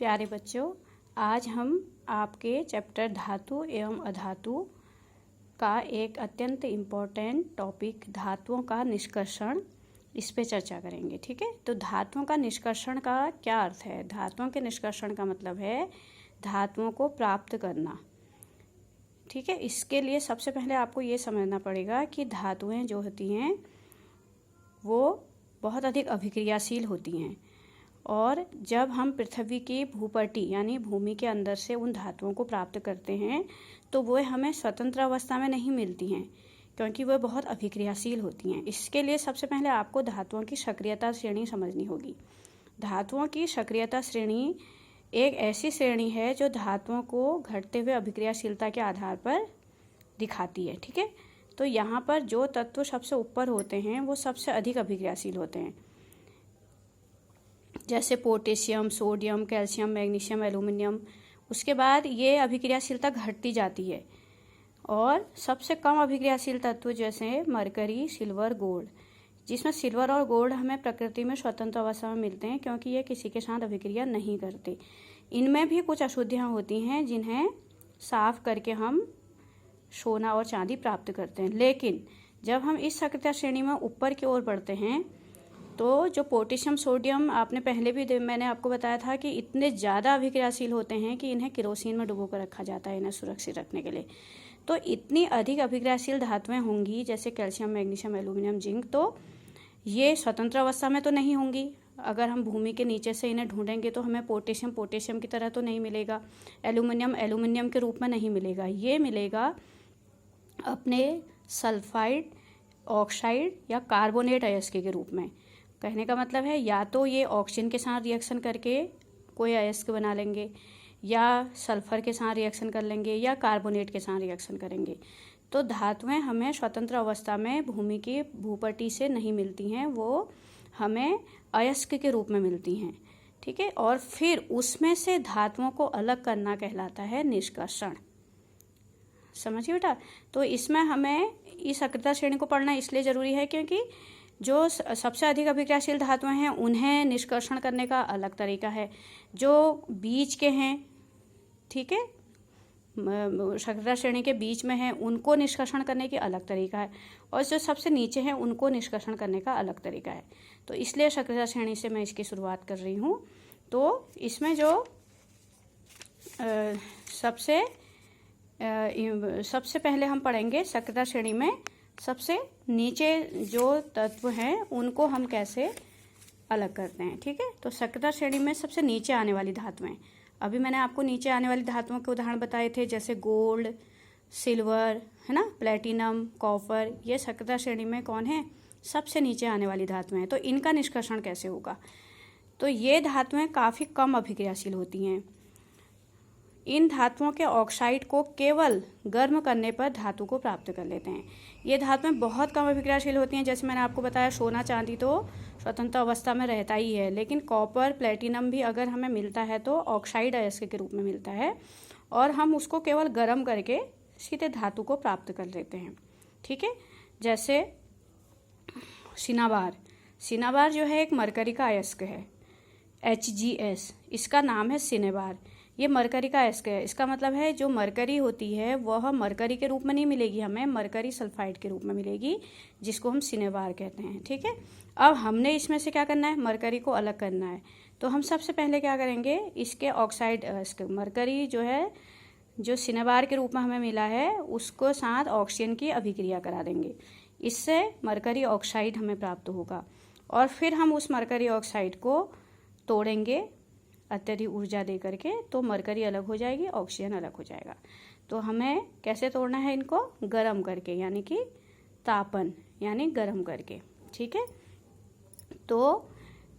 प्यारे बच्चों, आज हम आपके चैप्टर धातु एवं अधातु का एक अत्यंत इम्पोर्टेंट टॉपिक धातुओं का निष्कर्षण इस पे चर्चा करेंगे। ठीक है, तो धातुओं का निष्कर्षण का क्या अर्थ है? धातुओं के निष्कर्षण का मतलब है धातुओं को प्राप्त करना। ठीक है, इसके लिए सबसे पहले आपको ये समझना पड़ेगा कि धातुएं जो होती हैं वो बहुत अधिक अभिक्रियाशील होती हैं, और जब हम पृथ्वी की भूपटी यानी भूमि के अंदर से उन धातुओं को प्राप्त करते हैं तो वो हमें स्वतंत्र अवस्था में नहीं मिलती हैं, क्योंकि वह बहुत अभिक्रियाशील होती हैं। इसके लिए सबसे पहले आपको धातुओं की सक्रियता श्रेणी समझनी होगी। धातुओं की सक्रियता श्रेणी एक ऐसी श्रेणी है जो धातुओं को घटते हुए अभिक्रियाशीलता के आधार पर दिखाती है। ठीक है, तो यहाँ पर जो तत्व सबसे ऊपर होते हैं वो सबसे अधिक अभिक्रियाशील होते हैं, जैसे potassium, sodium, calcium, magnesium, aluminium. उसके बाद ये अभिक्रियाशीलता घटती जाती है, और सबसे कम अभिक्रियाशील तत्व जैसे मरकरी, सिल्वर, गोल्ड, जिसमें सिल्वर और गोल्ड हमें प्रकृति में स्वतंत्र अवस्था में मिलते हैं क्योंकि ये किसी के साथ अभिक्रिया नहीं करते। इनमें भी कुछ अशुद्धियाँ होती हैं जिन्हें साफ करके हम सोना और चांदी प्राप्त करते हैं। लेकिन जब हम इस सक्रियता श्रेणी में ऊपर की ओर बढ़ते हैं तो जो पोटेशियम, सोडियम, आपने पहले भी मैंने आपको बताया था कि इतने ज़्यादा अभिक्रियाशील होते हैं कि इन्हें केरोसिन में डुबो कर रखा जाता है इन्हें सुरक्षित रखने के लिए। तो इतनी अधिक अभिक्रियाशील धातुएं होंगी जैसे कैल्शियम, मैग्नीशियम, एल्यूमिनियम, जिंक, तो ये स्वतंत्र अवस्था में तो नहीं होंगी। अगर हम भूमि के नीचे से इन्हें ढूंढेंगे तो हमें पोटेशियम की तरह तो नहीं मिलेगा, एल्यूमिनियम के रूप में नहीं मिलेगा। ये मिलेगा अपने सल्फाइड, ऑक्साइड या कार्बोनेट अयस्क के रूप में। कहने का मतलब है या तो ये ऑक्सीजन के साथ रिएक्शन करके कोई अयस्क बना लेंगे, या सल्फर के साथ रिएक्शन कर लेंगे, या कार्बोनेट के साथ रिएक्शन करेंगे। तो धातुएं हमें स्वतंत्र अवस्था में भूमि की भूपटी से नहीं मिलती हैं, वो हमें अयस्क के रूप में मिलती हैं। ठीक है, और फिर उसमें से धातुओं को अलग करना कहलाता है निष्कर्षण। समझिए बेटा, तो इसमें हमें इस सक्रियता श्रेणी को पढ़ना इसलिए ज़रूरी है क्योंकि जो सबसे अधिक अभिक्रियाशील धातुएं हैं उन्हें निष्कर्षण करने का अलग तरीका है, जो बीच के हैं, ठीक है, सक्रियता श्रेणी के बीच में हैं उनको निष्कर्षण करने की अलग तरीका है, और जो सबसे नीचे हैं उनको निष्कर्षण करने का अलग तरीका है। तो इसलिए सक्रियता श्रेणी से मैं इसकी शुरुआत कर रही हूँ। तो इसमें जो सबसे पहले हम पढ़ेंगे सक्रियता श्रेणी में सबसे नीचे जो तत्व हैं उनको हम कैसे अलग करते हैं। ठीक है, तो सक्रियता श्रेणी में सबसे नीचे आने वाली धातुएं, अभी मैंने आपको नीचे आने वाली धातुओं के उदाहरण बताए थे, जैसे गोल्ड, सिल्वर, है ना, प्लेटिनम, कॉपर, ये सक्रियता श्रेणी में कौन है? सबसे नीचे आने वाली धातुएं। तो इनका निष्कर्षण कैसे होगा? तो ये धातुएं काफ़ी कम अभिक्रियाशील होती हैं। इन धातुओं के ऑक्साइड को केवल गर्म करने पर धातु को प्राप्त कर लेते हैं। ये धातुएं बहुत कम अभिक्रियाशील होती हैं, जैसे मैंने आपको बताया सोना, चांदी तो स्वतंत्र अवस्था में रहता ही है, लेकिन कॉपर, प्लेटिनम भी अगर हमें मिलता है तो ऑक्साइड अयस्क के रूप में मिलता है, और हम उसको केवल गर्म करके सीधे धातु को प्राप्त कर लेते हैं। ठीक है, जैसे सिनाबार जो है एक मरकरी का अयस्क है, HgS, इसका नाम है सिनेबार। ये मरकरी का अयस्क है। इसका मतलब है जो मरकरी होती है वह मरकरी के रूप में नहीं मिलेगी, हमें मरकरी सल्फाइड के रूप में मिलेगी, जिसको हम सिनेबार कहते हैं। ठीक है, अब हमने इसमें से क्या करना है? मरकरी को अलग करना है। तो हम सबसे पहले क्या करेंगे? इसके ऑक्साइड अयस्क, मरकरी जो है जो सिनेबार के रूप में हमें मिला है उसको साथ ऑक्सीजन की अभिक्रिया करा देंगे, इससे मरकरी ऑक्साइड हमें प्राप्त होगा, और फिर हम उस मरकरी ऑक्साइड को तोड़ेंगे अत्यधिक ऊर्जा दे करके, तो मरकरी अलग हो जाएगी, ऑक्सीजन अलग हो जाएगा। तो हमें कैसे तोड़ना है? इनको गर्म करके, यानी कि तापन यानी गर्म करके। ठीक है, तो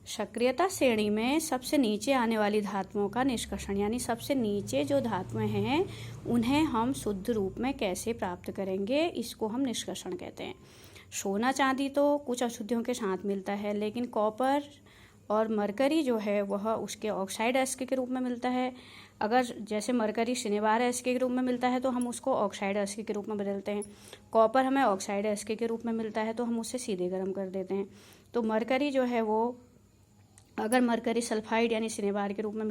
सक्रियता श्रेणी में सबसे नीचे आने वाली धातुओं का निष्कर्षण, यानी सबसे नीचे जो धातुएं हैं उन्हें हम शुद्ध रूप में कैसे प्राप्त करेंगे, इसको हम निष्कर्षण कहते हैं। सोना, चांदी तो कुछ अशुद्धियों के साथ मिलता है, लेकिन कॉपर और मरकरी जो है वह उसके ऑक्साइड अयस्क के रूप में मिलता है। अगर जैसे मरकरी सिनेबार अयस्क के रूप में मिलता है तो हम उसको ऑक्साइड अयस्क के रूप में बदलते हैं। कॉपर हमें ऑक्साइड अयस्क के रूप में मिलता है तो हम उसे सीधे गर्म कर देते हैं। तो मरकरी जो है वो अगर मरकरी सल्फाइड यानी सिनेबार के रूप में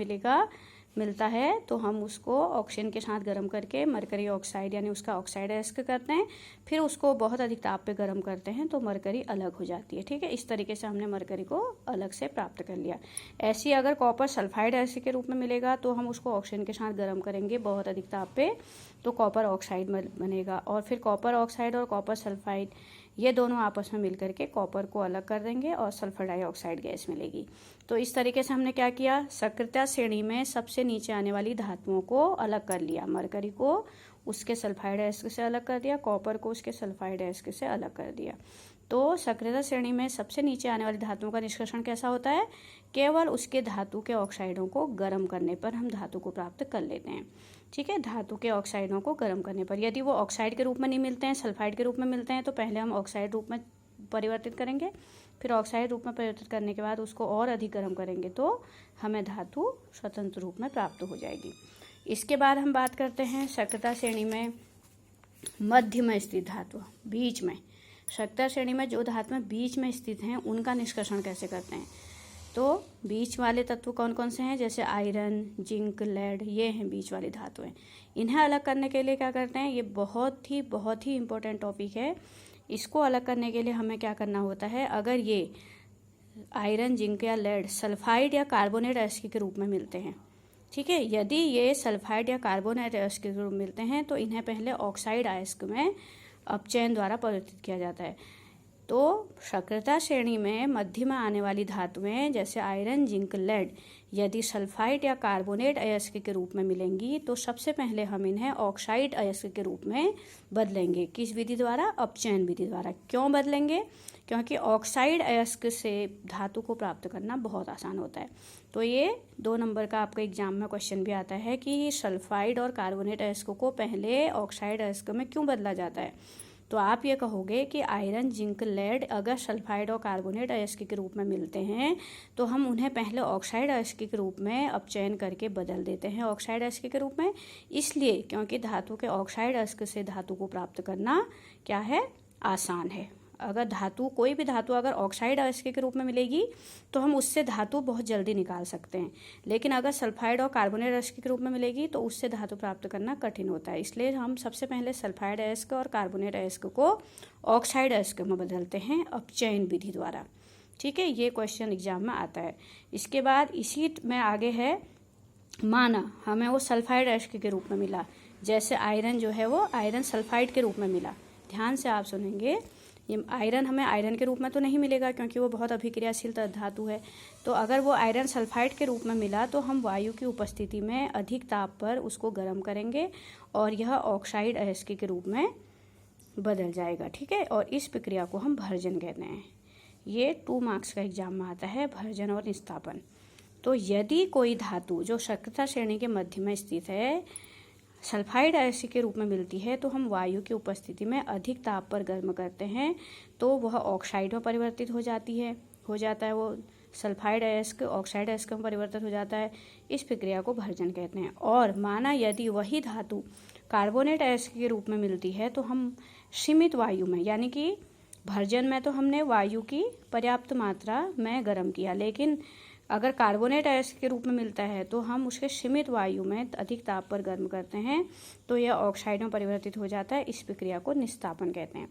मिलता है तो हम उसको ऑक्सीजन के साथ गर्म करके मरकरी ऑक्साइड यानी उसका ऑक्साइड अयस्क करते हैं, फिर उसको बहुत अधिक ताप पे गर्म करते हैं तो मरकरी अलग हो जाती है। ठीक है, इस तरीके से हमने मरकरी को अलग से प्राप्त कर लिया। ऐसी अगर कॉपर सल्फाइड अयस्क के रूप में मिलेगा तो हम उसको ऑक्सीजन के साथ गर्म करेंगे बहुत अधिक ताप पे, तो कॉपर ऑक्साइड बनेगा, और फिर कॉपर ऑक्साइड और कॉपर सल्फाइड ये दोनों आपस में मिलकर के कॉपर को अलग कर देंगे और सल्फर डाइऑक्साइड गैस मिलेगी। तो इस तरीके से हमने क्या किया, सक्रियता श्रेणी में सबसे नीचे आने वाली धातुओं को अलग कर लिया। मरकरी को उसके सल्फाइड अयस्क से अलग कर दिया, कॉपर को उसके सल्फाइड अयस्क से अलग कर दिया। तो सक्रियता श्रेणी में सबसे नीचे आने वाली धातुओं का निष्कर्षण कैसा होता है, केवल उसके धातु के ऑक्साइडों को गर्म करने पर हम धातु को प्राप्त कर लेते हैं। ठीक है, धातु के ऑक्साइडों को गर्म करने पर, यदि वो ऑक्साइड के रूप में नहीं मिलते हैं, सल्फाइड के रूप में मिलते हैं, तो पहले हम ऑक्साइड रूप में परिवर्तित करेंगे, फिर ऑक्साइड रूप में परिवर्तित करने के बाद उसको और अधिक गर्म करेंगे तो हमें धातु स्वतंत्र रूप में प्राप्त हो जाएगी। इसके बाद हम बात करते हैं सक्रियता श्रेणी में मध्य में स्थित धातु, बीच में। सक्रियता श्रेणी में जो धातु में बीच में स्थित हैं उनका निष्कर्षण कैसे करते हैं, तो बीच वाले तत्व कौन कौन से हैं, जैसे आयरन, जिंक, लेड, ये हैं बीच वाली धातुएं। इन्हें अलग करने के लिए क्या करते हैं, ये बहुत ही इम्पोर्टेंट टॉपिक है। इसको अलग करने के लिए हमें क्या करना होता है, अगर ये आयरन, जिंक या लेड सल्फाइड या कार्बोनेट अयस्क के रूप में मिलते हैं, ठीक है, यदि ये सल्फाइड या कार्बोनेट अयस्क के रूप में मिलते हैं तो इन्हें पहले ऑक्साइड अयस्क में अपचयन द्वारा परिवर्तित किया जाता है। तो सक्रियता श्रेणी में मध्य में आने वाली धातुएं जैसे आयरन, जिंक, लेड यदि सल्फाइड या कार्बोनेट अयस्क के रूप में मिलेंगी तो सबसे पहले हम इन्हें ऑक्साइड अयस्क के रूप में बदलेंगे। किस विधि द्वारा, अपचयन विधि द्वारा। क्यों बदलेंगे, क्योंकि ऑक्साइड अयस्क से धातु को प्राप्त करना बहुत आसान होता है। तो ये 2 नंबर का आपका एग्जाम में क्वेश्चन भी आता है कि सल्फाइड और कार्बोनेट अयस्क को पहले ऑक्साइड अयस्क में क्यों बदला जाता है। तो आप ये कहोगे कि आयरन, जिंक, लेड अगर सल्फाइड और कार्बोनेट अयस्क के रूप में मिलते हैं तो हम उन्हें पहले ऑक्साइड अयस्क के रूप में अपचयन करके बदल देते हैं ऑक्साइड अयस्क के रूप में, इसलिए क्योंकि धातु के ऑक्साइड अयस्क से धातु को प्राप्त करना क्या है, आसान है। अगर धातु, कोई भी धातु अगर ऑक्साइड अयस्क के रूप में मिलेगी तो हम उससे धातु बहुत जल्दी निकाल सकते हैं, लेकिन अगर सल्फाइड और कार्बोनेट अयस्क के रूप में मिलेगी तो उससे धातु प्राप्त करना कठिन होता है। इसलिए हम सबसे पहले सल्फाइड अयस्क और कार्बोनेट अयस्क को ऑक्साइड अयस्क में बदलते हैं अपचयन विधि द्वारा। ठीक है, ये क्वेश्चन एग्जाम में आता है। इसके बाद इसी में आगे है, माना हमें वो सल्फाइड अयस्क के रूप में मिला, जैसे आयरन जो है वो आयरन सल्फाइड के रूप में मिला। ध्यान से आप सुनेंगे, ये आयरन हमें आयरन के रूप में तो नहीं मिलेगा क्योंकि वो बहुत अभिक्रियाशील धातु है। तो अगर वो आयरन सल्फाइड के रूप में मिला तो हम वायु की उपस्थिति में अधिक ताप पर उसको गर्म करेंगे और यह ऑक्साइड अयस्क के रूप में बदल जाएगा। ठीक है, और इस प्रक्रिया को हम भर्जन कहते हैं। ये 2 मार्क्स का एग्जाम में आता है, भर्जन और निस्तापन। तो यदि कोई धातु जो सक्रियता श्रेणी के मध्य में स्थित है सल्फाइड अयस्क के रूप में मिलती है तो हम वायु की उपस्थिति में अधिक ताप पर गर्म करते हैं तो वह ऑक्साइड में परिवर्तित हो जाता है वो सल्फाइड अयस्क ऑक्साइड अयस्क में परिवर्तित हो जाता है। इस प्रक्रिया को भर्जन कहते हैं। और माना यदि वही धातु कार्बोनेट अयस्क के रूप में मिलती है तो हम सीमित वायु में, यानी कि भर्जन में तो हमने वायु की पर्याप्त मात्रा में गर्म किया, लेकिन अगर कार्बोनेट अयस्क के रूप में मिलता है तो हम उसके सीमित वायु में अधिक ताप पर गर्म करते हैं तो यह ऑक्साइड में परिवर्तित हो जाता है। इस प्रक्रिया को निस्तापन कहते हैं।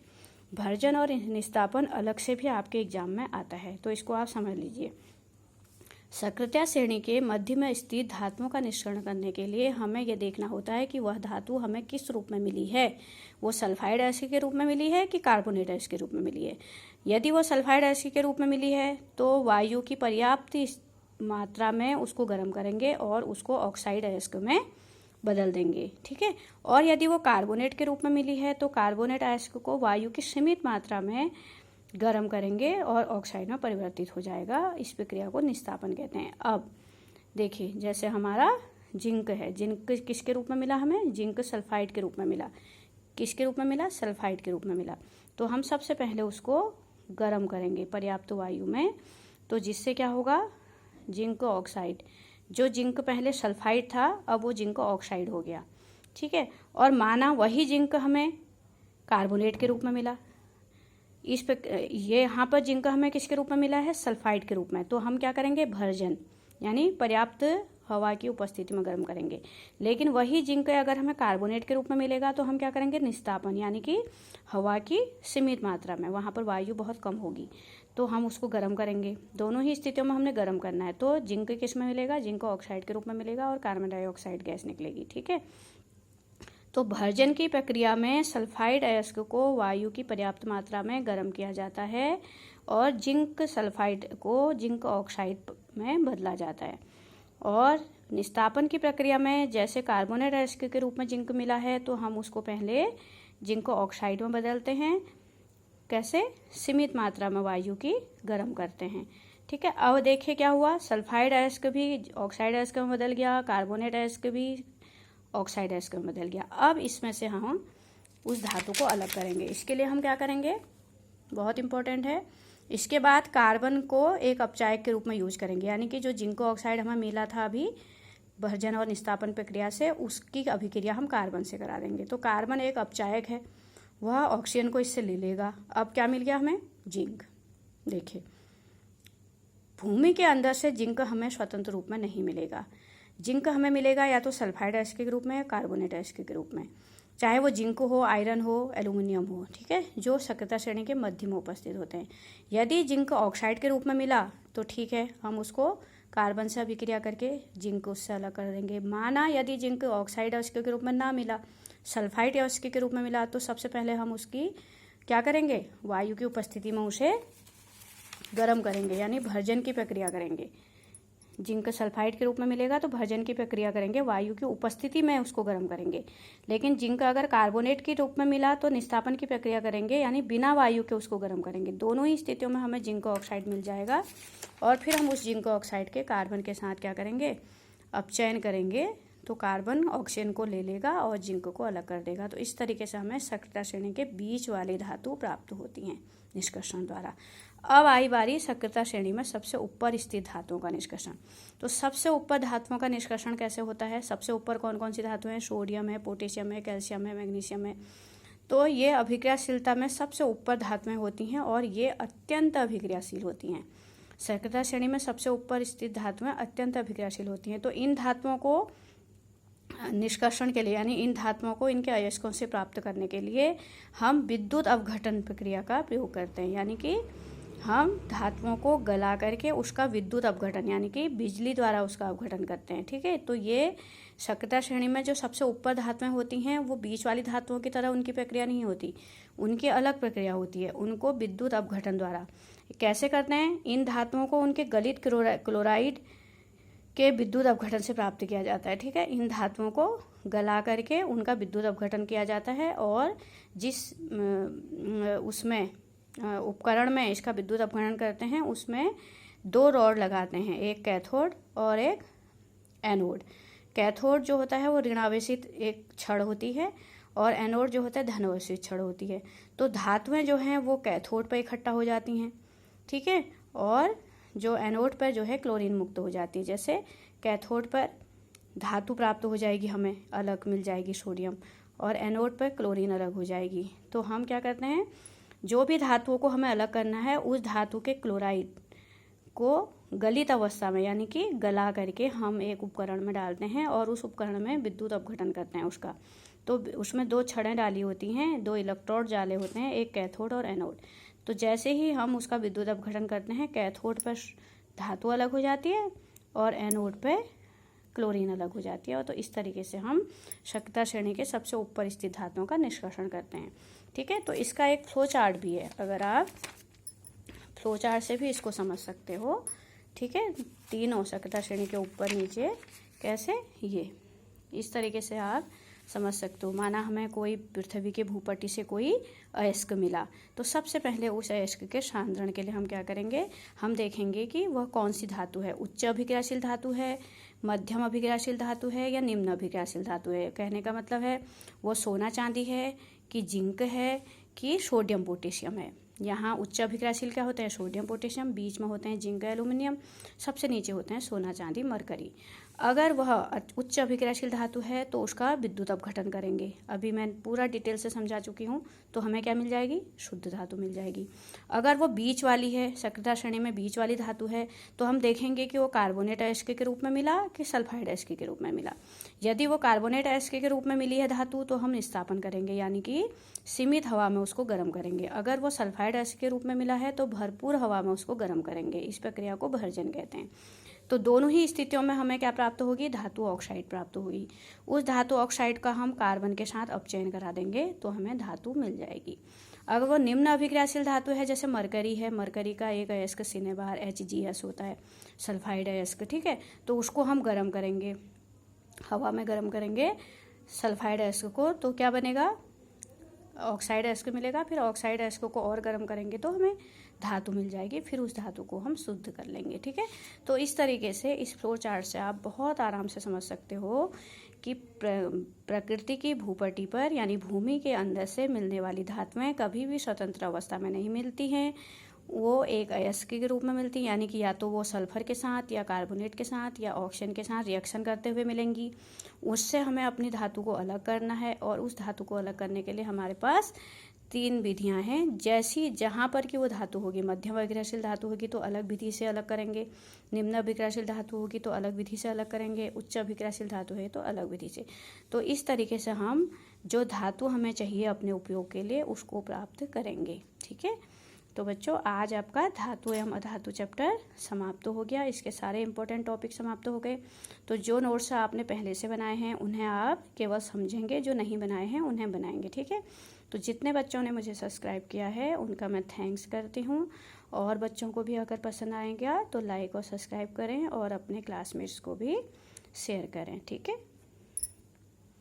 भर्जन और निस्तापन अलग से भी आपके एग्जाम में आता है, तो इसको आप समझ लीजिए। सक्रियता श्रेणी के मध्य में स्थित धातुओं का निष्करण करने के लिए हमें यह देखना होता है कि वह धातु हमें किस रूप में मिली है, वो सल्फाइड अयस्क के रूप में मिली है कि कार्बोनेट अयस्क के रूप में मिली है। यदि वो सल्फाइड अयस्क के रूप में मिली है तो वायु की पर्याप्त मात्रा में उसको गर्म करेंगे और उसको ऑक्साइड अयस्क में बदल देंगे। ठीक है, और यदि वो कार्बोनेट के रूप में मिली है तो कार्बोनेट अयस्क को वायु की सीमित मात्रा में गर्म करेंगे और ऑक्साइड में परिवर्तित हो जाएगा। इस प्रक्रिया को निस्तापन कहते हैं। अब देखिए, जैसे हमारा जिंक है, जिंक किसके रूप में मिला हमें, जिंक सल्फाइड के रूप में मिला। किसके रूप में मिला, सल्फाइड के रूप में मिला। तो हम सबसे पहले उसको गर्म करेंगे पर्याप्त वायु में, तो जिससे क्या होगा, जिंक ऑक्साइड, जो जिंक पहले सल्फाइड था अब वो जिंक ऑक्साइड हो गया। ठीक है, और माना वही जिंक हमें कार्बोनेट के रूप में मिला, ये यहाँ पर जिंक हमें किसके रूप में मिला है, सल्फाइड के रूप में। तो हम क्या करेंगे, भर्जन यानी पर्याप्त हवा की उपस्थिति में गर्म करेंगे। लेकिन वही जिंक अगर हमें कार्बोनेट के रूप में मिलेगा तो हम क्या करेंगे, निस्तापन यानी कि हवा की सीमित मात्रा में, वहाँ पर वायु बहुत कम होगी तो हम उसको गर्म करेंगे। दोनों ही स्थितियों में हमने गर्म करना है। तो जिंक किस में मिलेगा, जिंक ऑक्साइड के रूप में मिलेगा और कार्बन डाइऑक्साइड गैस निकलेगी। ठीक है, तो भर्जन की प्रक्रिया में सल्फाइड अयस्क को वायु की पर्याप्त मात्रा में गर्म किया जाता है और जिंक सल्फाइड को जिंक ऑक्साइड में बदला जाता है। और निस्तापन की प्रक्रिया में जैसे कार्बोनेट अयस्क के रूप में जिंक मिला है तो हम उसको पहले जिंक ऑक्साइड में बदलते हैं। कैसे, सीमित मात्रा में वायु की गर्म करते हैं। ठीक है, अब देखिए क्या हुआ, सल्फाइड अयस्क भी ऑक्साइड अयस्क में बदल गया, कार्बोनेट अयस्क भी ऑक्साइड अयस्क में बदल गया। अब इसमें से हम उस धातु को अलग करेंगे। इसके लिए हम क्या करेंगे, बहुत इंपॉर्टेंट है, इसके बाद कार्बन को एक अपचायक के रूप में यूज करेंगे, यानी कि जो जिंक ऑक्साइड हमें मिला था अभी भर्जन और निस्तापन प्रक्रिया से, उसकी अभिक्रिया हम कार्बन से करा देंगे। तो कार्बन एक अपचायक है, वह ऑक्सीजन को इससे ले लेगा। अब क्या मिल गया हमें, जिंक। देखिए, भूमि के अंदर से जिंक हमें स्वतंत्र रूप में नहीं मिलेगा। जिंक हमें मिलेगा या तो सल्फाइड अयस्क के रूप में या कार्बोनेट अयस्क के रूप में, चाहे वो जिंक हो, आयरन हो, एल्यूमिनियम हो। ठीक है, जो सक्रियता श्रेणी के मध्य में उपस्थित होते हैं। यदि जिंक ऑक्साइड के रूप में मिला तो ठीक है, हम उसको कार्बन से अभिक्रिया करके जिंक उससे अलग कर देंगे। माना यदि जिंक ऑक्साइड अयस्क के रूप में ना मिला, सल्फाइड अयस्क के रूप में मिला, तो सबसे पहले हम उसकी क्या करेंगे, वायु की उपस्थिति में उसे गर्म करेंगे, यानी भर्जन की प्रक्रिया करेंगे। जिंक सल्फाइड के रूप में मिलेगा तो भर्जन की प्रक्रिया करेंगे, वायु की उपस्थिति में उसको गर्म करेंगे। लेकिन जिंक अगर कार्बोनेट के रूप में मिला तो निस्तापन की प्रक्रिया करेंगे, यानी बिना वायु के उसको गर्म करेंगे। दोनों ही स्थितियों में हमें जिंक ऑक्साइड मिल जाएगा और फिर हम उस जिंक ऑक्साइड के कार्बन के साथ क्या करेंगे, अपचयन करेंगे। तो कार्बन ऑक्सीजन को ले लेगा और जिंक को अलग कर देगा। तो इस तरीके से हमें सक्रियता श्रेणी के बीच वाली धातु प्राप्त होती हैं निष्कर्षण द्वारा। अब आई बारी सक्रियता श्रेणी में सबसे ऊपर स्थित धातुओं का निष्कर्षण। तो सबसे ऊपर धातुओं का निष्कर्षण कैसे होता है, सबसे ऊपर कौन कौन सी धातुएं हैं, सोडियम है, पोटेशियम है, कैल्शियम है, मैग्नीशियम है। तो ये अभिक्रियाशीलता में सबसे ऊपर धातुएं होती हैं और ये अत्यंत अभिक्रियाशील होती हैं। सक्रियता श्रेणी में सबसे ऊपर स्थित धातुएं अत्यंत अभिक्रियाशील होती हैं। तो इन धातुओं को निष्कर्षण के लिए, यानी इन धातुओं को इनके अयस्कों से प्राप्त करने के लिए हम विद्युत अपघटन प्रक्रिया का प्रयोग करते हैं, यानी कि हम धातुओं को गला करके उसका विद्युत अपघटन यानी कि बिजली द्वारा उसका अपघटन करते हैं। ठीक है, तो ये सक्रियता श्रेणी में जो सबसे ऊपर धातुएं होती हैं वो बीच वाली धातुओं की तरह उनकी प्रक्रिया नहीं होती, उनकी अलग प्रक्रिया होती है। उनको विद्युत अपघटन द्वारा कैसे करते हैं, इन धातुओं को उनके गलित क्लोराइड के विद्युत अपघटन से प्राप्त किया जाता है। ठीक है, इन धातुओं को गला करके उनका विद्युत अपघटन किया जाता है और जिस उसमें उपकरण में इसका विद्युत अपघटन करते हैं उसमें दो रॉड लगाते हैं, एक कैथोड और एक एनोड। कैथोड जो होता है वो ऋणावेशित एक छड़ होती है और एनोड जो होता है धनावेशित छड़ होती है। तो धातुएं जो हैं वो कैथोड पर इकट्ठा हो जाती हैं। ठीक है, और जो एनोड पर जो है क्लोरीन मुक्त हो जाती है। जैसे कैथोड पर धातु प्राप्त हो जाएगी, हमें अलग मिल जाएगी सोडियम, और एनोड पर क्लोरीन अलग हो जाएगी। तो हम क्या करते हैं, जो भी धातुओं को हमें अलग करना है उस धातु के क्लोराइड को गलित अवस्था में यानी कि गला करके हम एक उपकरण में डालते हैं और उस उपकरण में विद्युत अपघटन करते हैं उसका। तो उसमें दो छड़ें डाली होती हैं, दो इलेक्ट्रोड डाले होते हैं, एक कैथोड और एनोड। तो जैसे ही हम उसका विद्युत अपघटन करते हैं, कैथोड पर धातु अलग हो जाती है और एनोड पे क्लोरीन अलग हो जाती है। और तो इस तरीके से हम सक्रियता श्रेणी के सबसे ऊपर स्थित धातुओं का निष्कर्षण करते हैं। ठीक है, तो इसका एक फ्लो चार्ट भी है, अगर आप फ्लो चार्ट से भी इसको समझ सकते हो। ठीक है, तीनों सक्रियता श्रेणी के ऊपर नीचे कैसे, ये इस तरीके से आप समझ सकते हो। माना हमें कोई पृथ्वी के भूपट्टी से कोई अयस्क मिला, तो सबसे पहले उस अयस्क के सांद्रण के लिए हम क्या करेंगे, हम देखेंगे कि वह कौन सी धातु है, उच्च अभिक्रियाशील धातु है, मध्यम अभिक्रियाशील धातु है या निम्न अभिक्रियाशील धातु है। कहने का मतलब है वो सोना चांदी है कि जिंक है कि सोडियम पोटेशियम है। यहाँ उच्च अभिक्रियाशील क्या होते हैं, सोडियम पोटेशियम, बीच में होते हैं जिंक एल्यूमिनियम, सबसे नीचे होते हैं सोना चांदी मरकरी। अगर वह उच्च अभिक्रियाशील धातु है तो उसका विद्युत अपघटन करेंगे। अभी मैं पूरा डिटेल से समझा चुकी हूँ, तो हमें क्या मिल जाएगी, शुद्ध धातु मिल जाएगी। अगर वो बीच वाली है, सक्रियता श्रेणी में बीच वाली धातु है, तो हम देखेंगे कि वो कार्बोनेट अयस्क के रूप में मिला कि सल्फाइड अयस्क के रूप में मिला। यदि वो कार्बोनेट अयस्क के रूप में मिली है धातु तो हम निस्तापन करेंगे, यानी कि सीमित हवा में उसको गर्म करेंगे। अगर वो सल्फाइड अयस्क के रूप में मिला है तो भरपूर हवा में उसको गर्म करेंगे। इस प्रक्रिया को भर्जन कहते हैं। तो दोनों ही स्थितियों में हमें क्या प्राप्त होगी, धातु ऑक्साइड प्राप्त होगी। उस धातु ऑक्साइड का हम कार्बन के साथ अपचयन करा देंगे तो हमें धातु मिल जाएगी। अगर वो निम्न अभिक्रियाशील धातु है, जैसे मरकरी है, मरकरी का एक अयस्क सीने बाहर HGS होता है, सल्फाइड अयस्क, ठीक है, तो उसको हम गर्म करेंगे, हवा में गर्म करेंगे सल्फाइड अयस्क को, तो क्या बनेगा, ऑक्साइड अयस्क मिलेगा। फिर ऑक्साइड अयस्क को और गर्म करेंगे तो हमें धातु मिल जाएगी। फिर उस धातु को हम शुद्ध कर लेंगे, ठीक है। तो इस तरीके से इस फ्लो चार्ट से आप बहुत आराम से समझ सकते हो कि प्रकृति की भूपटि पर यानी भूमि के अंदर से मिलने वाली धातुएं कभी भी स्वतंत्र अवस्था में नहीं मिलती हैं। वो एक अयस्क के रूप में मिलती, यानी कि या तो वो सल्फर के साथ या कार्बोनेट के साथ या ऑक्सीजन के साथ रिएक्शन करते हुए मिलेंगी। उससे हमें अपनी धातु को अलग करना है, और उस धातु को अलग करने के लिए हमारे पास 3 विधियां हैं। जैसी जहाँ पर कि वो धातु होगी, मध्यम अभिक्रियाशील धातु होगी तो अलग विधि से अलग करेंगे, निम्न अभिक्रियाशील धातु होगी तो अलग विधि से अलग करेंगे, उच्च अभिक्रियाशील धातु है तो अलग विधि से। तो इस तरीके से हम जो धातु हमें चाहिए अपने उपयोग के लिए उसको प्राप्त करेंगे, ठीक है। तो बच्चों, आज आपका धातु एवं अधातु चैप्टर समाप्त हो गया। इसके सारे इंपॉर्टेंट टॉपिक समाप्त हो गए। तो जो नोट्स आपने पहले से बनाए हैं उन्हें आप केवल समझेंगे, जो नहीं बनाए हैं उन्हें बनाएंगे, ठीक है। तो जितने बच्चों ने मुझे सब्सक्राइब किया है उनका मैं थैंक्स करती हूँ, और बच्चों को भी अगर पसंद आएगा तो लाइक और सब्सक्राइब करें और अपने क्लासमेट्स को भी शेयर करें, ठीक है।